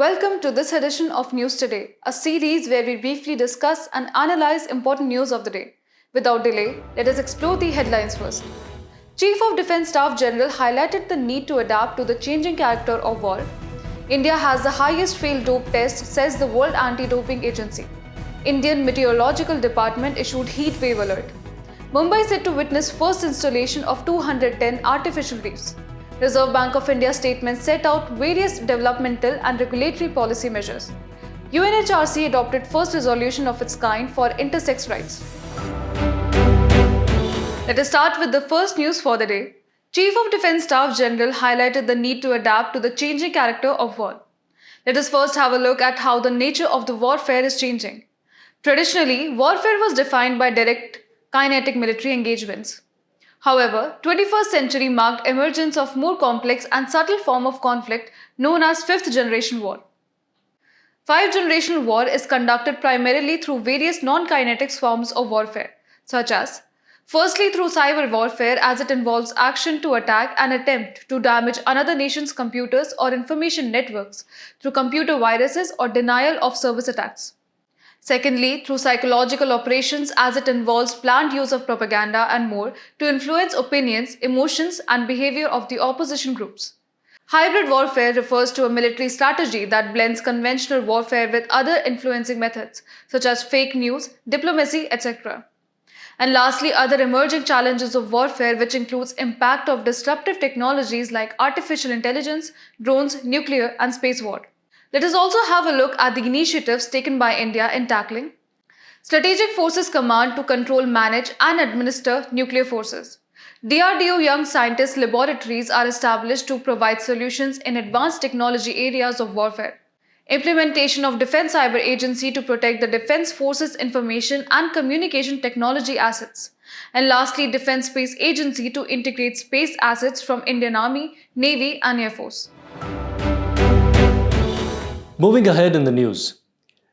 Welcome to this edition of News Today, a series where we briefly discuss and analyze important news of the day. Without delay, let us explore the headlines first. Chief of Defence Staff General highlighted the need to adapt to the changing character of war. India has the highest failed dope test, says the World Anti-Doping Agency. Indian Meteorological Department issued Heatwave Alert. Mumbai is set to witness first installation of 210 artificial reefs. Reserve Bank of India statement set out various developmental and regulatory policy measures. UNHRC adopted first resolution of its kind for intersex rights. Let us start with the first news for the day. Chief of Defence Staff General highlighted the need to adapt to the changing character of war. Let us first have a look at how the nature of the warfare is changing. Traditionally, warfare was defined by direct kinetic military engagements. However, 21st century marked emergence of more complex and subtle form of conflict known as fifth generation war. Fifth generation war is conducted primarily through various non-kinetic forms of warfare, such as firstly through cyber warfare, as it involves action to attack and attempt to damage another nation's computers or information networks through computer viruses or denial of service attacks. Secondly, through psychological operations, as it involves planned use of propaganda and more to influence opinions, emotions, and behavior of the opposition groups. Hybrid warfare refers to a military strategy that blends conventional warfare with other influencing methods, such as fake news, diplomacy, etc. And lastly, other emerging challenges of warfare, which includes impact of disruptive technologies like artificial intelligence, drones, nuclear, and space war. Let us also have a look at the initiatives taken by India in tackling Strategic Forces Command to control, manage, and administer nuclear forces. DRDO Young Scientist Laboratories are established to provide solutions in advanced technology areas of warfare. Implementation of Defense Cyber Agency to protect the Defense Forces information and communication technology assets. And lastly, Defense Space Agency to integrate space assets from Indian Army, Navy, and Air Force. Moving ahead in the news,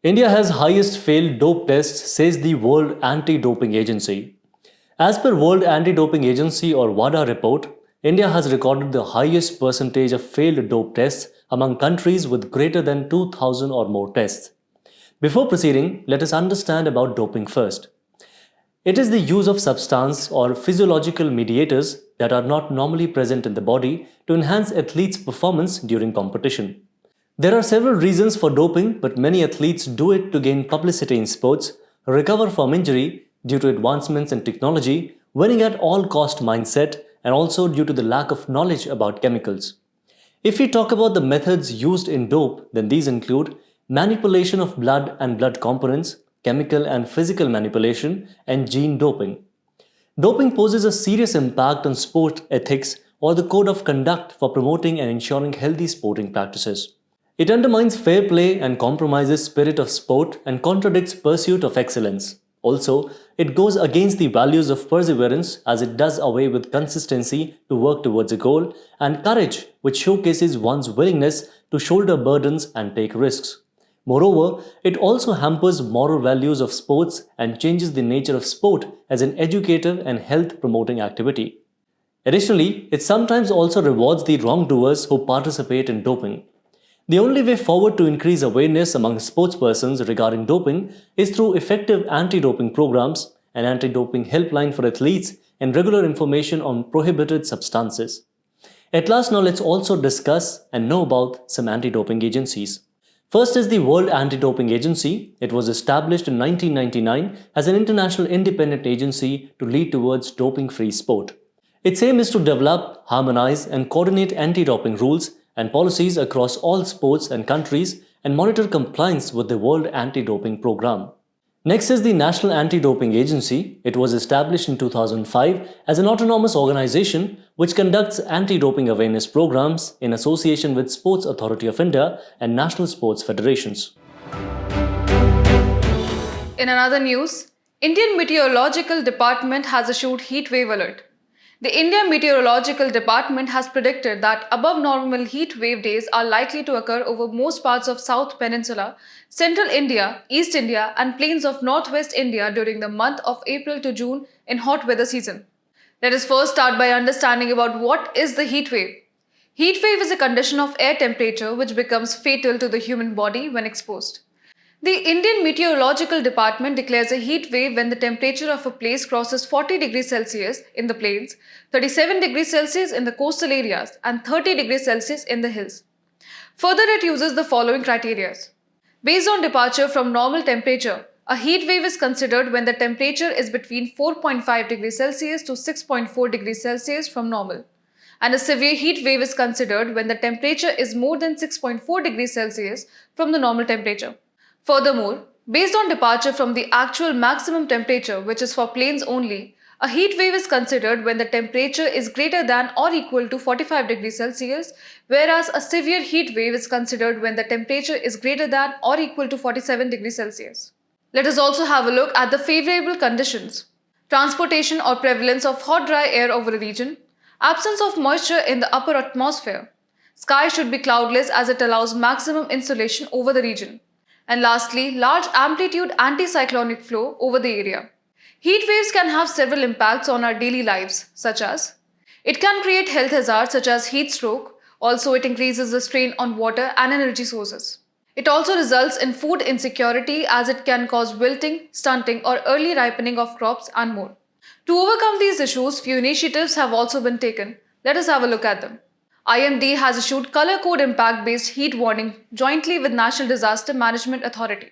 India has highest failed dope tests, says the World Anti-Doping Agency. As per World Anti-Doping Agency or WADA report, India has recorded the highest percentage of failed dope tests among countries with greater than 2,000 or more tests. Before proceeding, let us understand about doping first. It is the use of substance or physiological mediators that are not normally present in the body to enhance athletes' performance during competition. There are several reasons for doping, but many athletes do it to gain publicity in sports, recover from injury due to advancements in technology, winning at all cost mindset, and also due to the lack of knowledge about chemicals. If we talk about the methods used in dope, then these include manipulation of blood and blood components, chemical and physical manipulation, and gene doping. Doping poses a serious impact on sport ethics or the code of conduct for promoting and ensuring healthy sporting practices. It undermines fair play and compromises spirit of sport and contradicts pursuit of excellence. Also, it goes against the values of perseverance as it does away with consistency to work towards a goal and courage, which showcases one's willingness to shoulder burdens and take risks. Moreover, it also hampers moral values of sports and changes the nature of sport as an educative and health-promoting activity. Additionally, it sometimes also rewards the wrongdoers who participate in doping. The only way forward to increase awareness among sportspersons regarding doping is through effective anti-doping programs, an anti-doping helpline for athletes, and regular information on prohibited substances. At last, now let's also discuss and know about some anti-doping agencies. First is the World Anti-Doping Agency. It was established in 1999 as an international independent agency to lead towards doping-free sport. Its aim is to develop, harmonize, and coordinate anti-doping rules and policies across all sports and countries and monitor compliance with the World Anti-Doping Program. Next is the National Anti-Doping Agency. It was established in 2005 as an autonomous organization which conducts anti-doping awareness programs in association with Sports Authority of India and national sports federations. In another news, Indian Meteorological Department has issued Heatwave Alert. The India Meteorological Department has predicted that above normal heat wave days are likely to occur over most parts of South Peninsula, Central India, East India and plains of Northwest India during the month of April to June in hot weather season. Let us first start by understanding about what is the heat wave. Heat wave is a condition of air temperature which becomes fatal to the human body when exposed. The Indian Meteorological Department declares a heat wave when the temperature of a place crosses 40 degrees Celsius in the plains, 37 degrees Celsius in the coastal areas, and 30 degrees Celsius in the hills. Further, it uses the following criteria. Based on departure from normal temperature, a heat wave is considered when the temperature is between 4.5 degrees Celsius to 6.4 degrees Celsius from normal. And a severe heat wave is considered when the temperature is more than 6.4 degrees Celsius from the normal temperature. Furthermore, based on departure from the actual maximum temperature, which is for plains only, a heat wave is considered when the temperature is greater than or equal to 45 degrees Celsius, whereas a severe heat wave is considered when the temperature is greater than or equal to 47 degrees Celsius. Let us also have a look at the favorable conditions. Transportation or prevalence of hot dry air over a region, absence of moisture in the upper atmosphere. Sky should be cloudless as it allows maximum insolation over the region. And lastly, large amplitude anticyclonic flow over the area. Heat waves can have several impacts on our daily lives, such as it can create health hazards such as heat stroke. Also, it increases the strain on water and energy sources. It also results in food insecurity as it can cause wilting, stunting, or early ripening of crops and more. To overcome these issues, few initiatives have also been taken. Let us have a look at them. IMD has issued color code impact-based heat warning jointly with National Disaster Management Authority.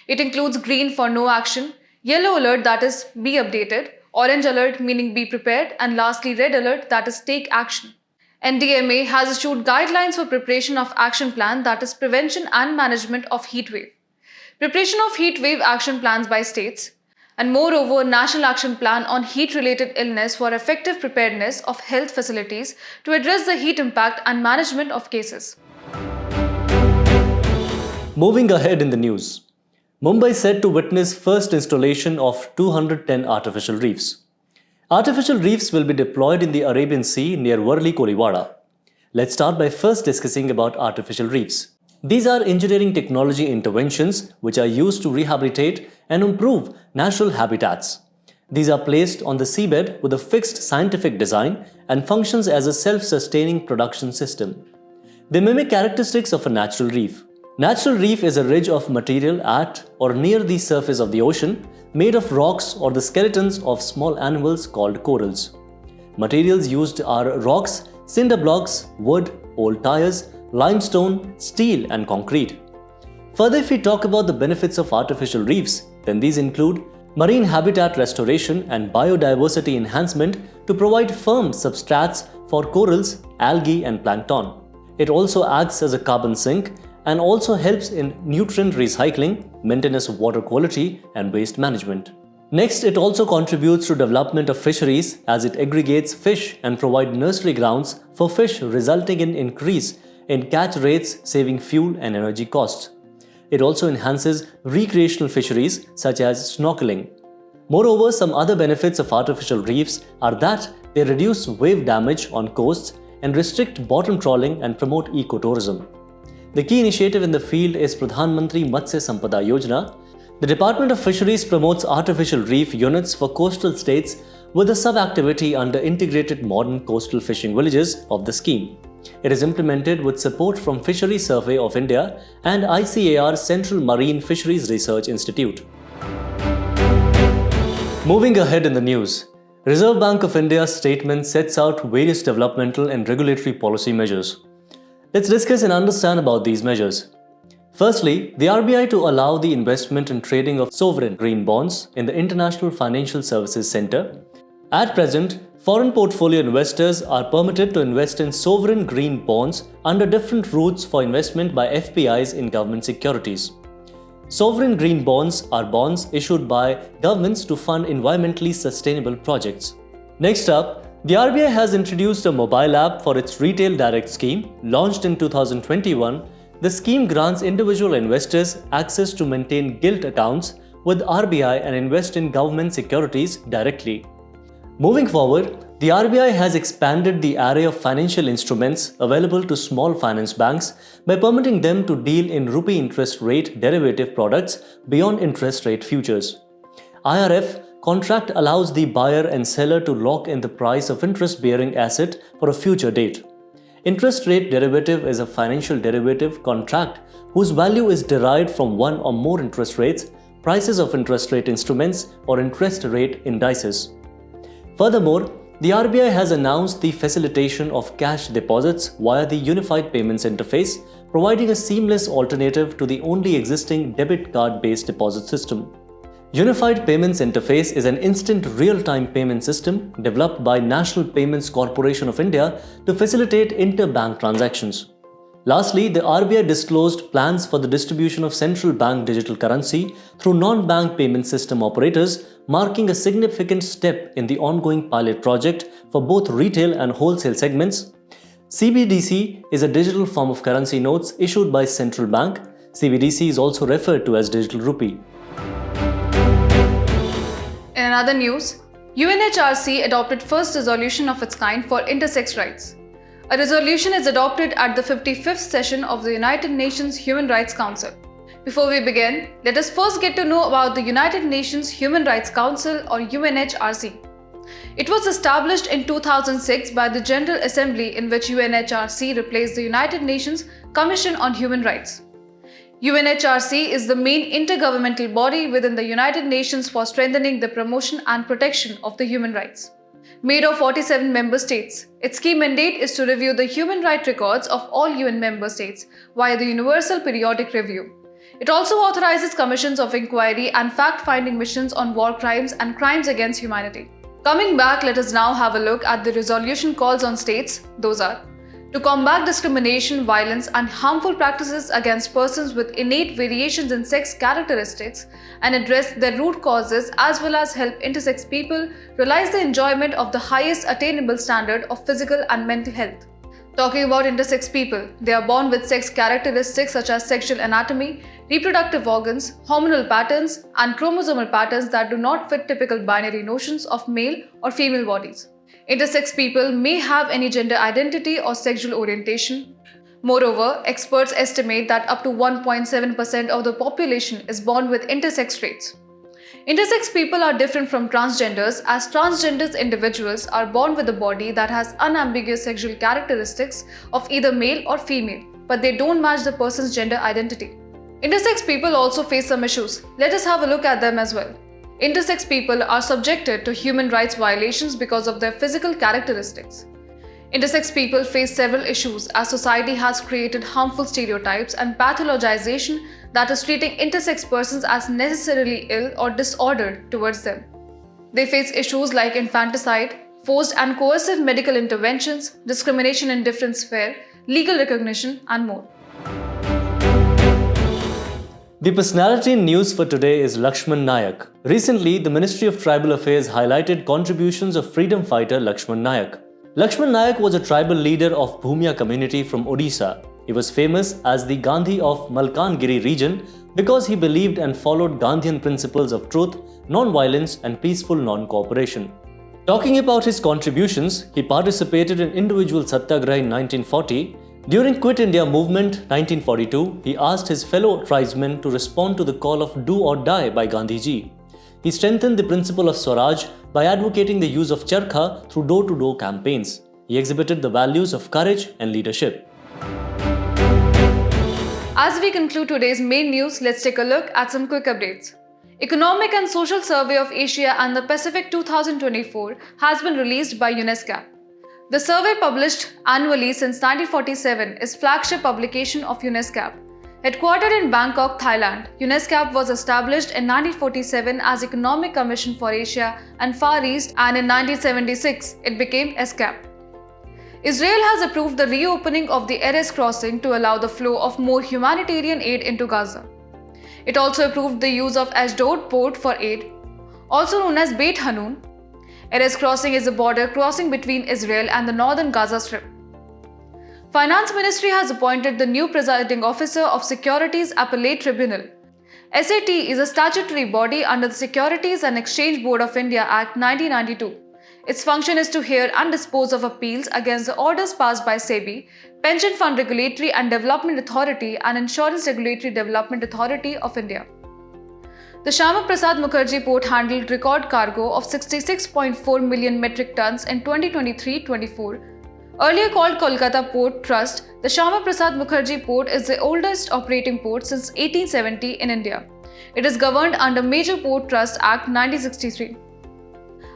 It includes green for no action, yellow alert that is be updated, orange alert meaning be prepared, and lastly red alert that is take action. NDMA has issued guidelines for preparation of action plan that is prevention and management of heat wave. Preparation of heat wave action plans by states, and moreover National Action Plan on heat-related illness for effective preparedness of health facilities to address the heat impact and management of cases. Moving ahead in the news, Mumbai set to witness first installation of 210 artificial reefs. Artificial reefs will be deployed in the Arabian Sea near Worli, Kolivada. Let's start by first discussing about artificial reefs. These are engineering technology interventions which are used to rehabilitate and improve natural habitats. These are placed on the seabed with a fixed scientific design and functions as a self-sustaining production system. They mimic characteristics of a natural reef. Natural reef is a ridge of material at or near the surface of the ocean made of rocks or the skeletons of small animals called corals. Materials used are rocks, cinder blocks, wood, old tires, limestone, steel and concrete. Further, if we talk about the benefits of artificial reefs, then these include marine habitat restoration and biodiversity enhancement to provide firm substrates for corals, algae and plankton. It also acts as a carbon sink and also helps in nutrient recycling, maintenance of water quality and waste management. Next, it also contributes to development of fisheries as it aggregates fish and provides nursery grounds for fish, resulting in increase in catch rates, saving fuel and energy costs. It also enhances recreational fisheries such as snorkeling. Moreover, some other benefits of artificial reefs are that they reduce wave damage on coasts and restrict bottom trawling and promote ecotourism. The key initiative in the field is Pradhan Mantri Matsya Sampada Yojana. The Department of Fisheries promotes artificial reef units for coastal states with a sub-activity under Integrated Modern Coastal Fishing Villages of the scheme. It is implemented with support from Fisheries Survey of India and ICAR Central Marine Fisheries Research Institute. Moving ahead in the news, Reserve Bank of India's statement sets out various developmental and regulatory policy measures. Let's discuss and understand about these measures. Firstly, the RBI to allow the investment and trading of sovereign green bonds in the International Financial Services Centre. At present, foreign portfolio investors are permitted to invest in sovereign green bonds under different routes for investment by FPIs in government securities. Sovereign green bonds are bonds issued by governments to fund environmentally sustainable projects. Next up, the RBI has introduced a mobile app for its Retail Direct scheme. Launched in 2021, the scheme grants individual investors access to maintain gilt accounts with RBI and invest in government securities directly. Moving forward, the RBI has expanded the array of financial instruments available to small finance banks by permitting them to deal in rupee interest rate derivative products beyond interest rate futures. IRF contract allows the buyer and seller to lock in the price of interest-bearing asset for a future date. Interest rate derivative is a financial derivative contract whose value is derived from one or more interest rates, prices of interest rate instruments, or interest rate indices. Furthermore, the RBI has announced the facilitation of cash deposits via the Unified Payments Interface, providing a seamless alternative to the only existing debit card-based deposit system. Unified Payments Interface is an instant real-time payment system developed by National Payments Corporation of India to facilitate inter-bank transactions. Lastly, the RBI disclosed plans for the distribution of central bank digital currency through non-bank payment system operators, marking a significant step in the ongoing pilot project for both retail and wholesale segments. CBDC is a digital form of currency notes issued by central bank. CBDC is also referred to as digital rupee. In another news, UNHRC adopted first resolution of its kind for intersex rights. A resolution is adopted at the 55th session of the United Nations Human Rights Council. Before we begin, let us first get to know about the United Nations Human Rights Council or UNHRC. It was established in 2006 by the General Assembly, in which UNHRC replaced the United Nations Commission on Human Rights. UNHRC is the main intergovernmental body within the United Nations for strengthening the promotion and protection of the human rights. Made of 47 member states, its key mandate is to review the human rights records of all UN member states via the Universal Periodic Review. It also authorizes commissions of inquiry and fact-finding missions on war crimes and crimes against humanity. Coming back, let us now have a look at the resolution calls on states. Those are to combat discrimination, violence, and harmful practices against persons with innate variations in sex characteristics and address their root causes, as well as help intersex people realize the enjoyment of the highest attainable standard of physical and mental health. Talking about intersex people, they are born with sex characteristics such as sexual anatomy, reproductive organs, hormonal patterns, and chromosomal patterns that do not fit typical binary notions of male or female bodies. Intersex people may have any gender identity or sexual orientation. Moreover, experts estimate that up to 1.7% of the population is born with intersex traits. Intersex people are different from transgenders, as transgender individuals are born with a body that has unambiguous sexual characteristics of either male or female, but they don't match the person's gender identity. Intersex people also face some issues. Let us have a look at them as well. Intersex people are subjected to human rights violations because of their physical characteristics. Intersex people face several issues as society has created harmful stereotypes and pathologization that is treating intersex persons as necessarily ill or disordered towards them. They face issues like infanticide, forced and coercive medical interventions, discrimination in different spheres, legal recognition, and more. The personality in news for today is Laxman Nayak. Recently, the Ministry of Tribal Affairs highlighted contributions of freedom fighter Laxman Nayak. Laxman Nayak was a tribal leader of Bhumia community from Odisha. He was famous as the Gandhi of Malkangiri region because he believed and followed Gandhian principles of truth, non-violence, and peaceful non-cooperation. Talking about his contributions, he participated in individual satyagraha in 1940. During Quit India movement 1942, he asked his fellow tribesmen to respond to the call of do or die by Gandhiji. He strengthened the principle of Swaraj by advocating the use of charkha through door-to-door campaigns. He exhibited the values of courage and leadership. As we conclude today's main news, let's take a look at some quick updates. Economic and Social Survey of Asia and the Pacific 2024 has been released by UNESCO. The survey, published annually since 1947, is flagship publication of UNESCO. Headquartered in Bangkok, Thailand, UNESCO was established in 1947 as Economic Commission for Asia and Far East, and in 1976 it became ESCAP. Israel has approved the reopening of the Erez crossing to allow the flow of more humanitarian aid into Gaza. It also approved the use of Ashdod port for aid, also known as Beit Hanun. Erez crossing is a border crossing between Israel and the northern Gaza Strip. Finance Ministry has appointed the new presiding officer of Securities Appellate Tribunal. SAT is a statutory body under the Securities and Exchange Board of India Act 1992. Its function is to hear and dispose of appeals against the orders passed by SEBI, Pension Fund Regulatory and Development Authority, and Insurance Regulatory Development Authority of India. The Shyama Prasad Mukherjee port handled record cargo of 66.4 million metric tons in 2023-24, Earlier called Kolkata Port Trust, the Shyama Prasad Mukherjee Port is the oldest operating port since 1870 in India. It is governed under Major Port Trust Act 1963.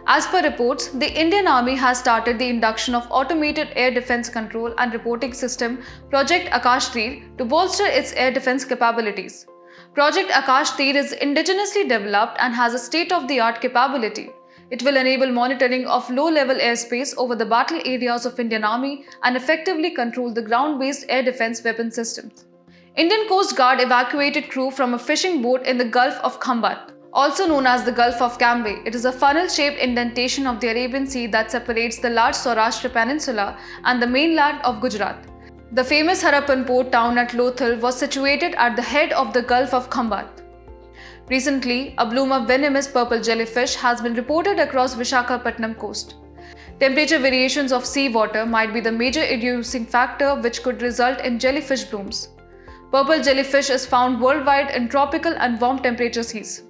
As per reports, the Indian Army has started the induction of Automated Air Defence Control and Reporting System Project Akash Tir to bolster its air defence capabilities. Project Akash Tir is indigenously developed and has a state-of-the-art capability. It will enable monitoring of low-level airspace over the battle areas of Indian Army and effectively control the ground-based air defence weapon systems. Indian Coast Guard evacuated crew from a fishing boat in the Gulf of Khambat, also known as the Gulf of Cambay. It is a funnel-shaped indentation of the Arabian Sea that separates the large Saurashtra Peninsula and the mainland of Gujarat. The famous Harappan port town at Lothal was situated at the head of the Gulf of Khambat. Recently, a bloom of venomous purple jellyfish has been reported across Visakhapatnam coast. Temperature variations of seawater might be the major inducing factor which could result in jellyfish blooms. Purple jellyfish is found worldwide in tropical and warm temperature seas.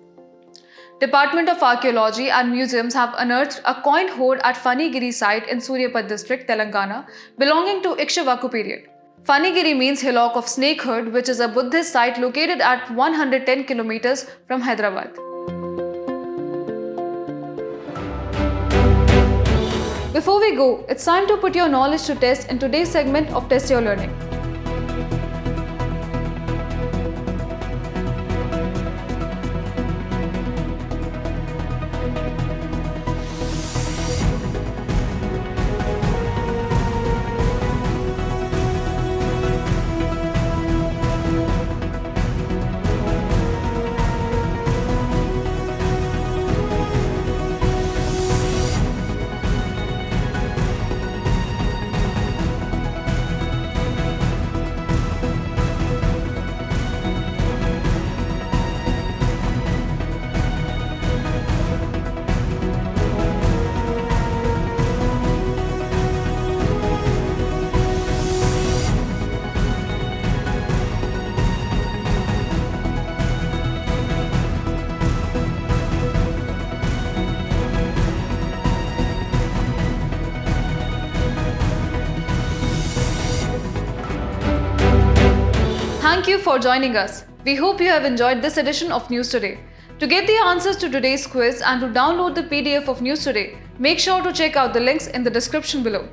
Department of Archaeology and Museums have unearthed a coin hoard at Fanigiri site in Suryapet district, Telangana, belonging to Ikshvaku period. Fanigiri means hillock of snake herd, which is a Buddhist site located at 110 kilometers from Hyderabad. Before we go, it's time to put your knowledge to test in today's segment of Test Your Learning. Thank you for joining us. We hope you have enjoyed this edition of News Today. To get the answers to today's quiz and to download the PDF of News Today, make sure to check out the links in the description below.